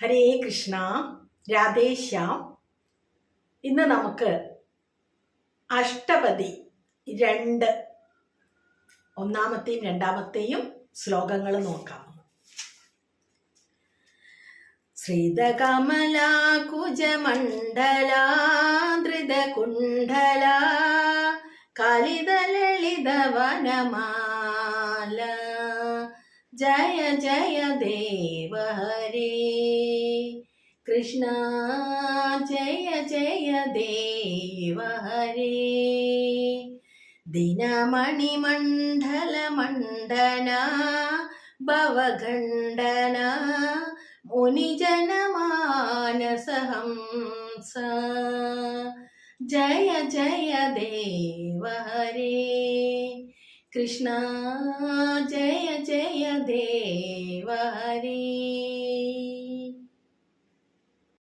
ഹരേ കൃഷ്ണ, രാധേശ്യാം. ഇന്ന് നമുക്ക് അഷ്ടപതി ഒന്നാമത്തെയും രണ്ടാമത്തെയും ശ്ലോകങ്ങൾ നോക്കാം. ശ്രീതകമലാകുജമണ്ഡലാധൃതകുണ്ഡല കാലിതലളിതവനമാല ജയ ജയ ദേവ ഹരേ കൃഷ്ണ ജയ ജയ ദേവ ഹരേ ദിനമണിമണ്ഡല മണ്ഡന ഭവഖണ്ഡന മുനിജനമാനസഹംസ ജയ ജയ ദേവ ഹരേ കൃഷ്ണ ജയ ജയ ദേവ ഹരേ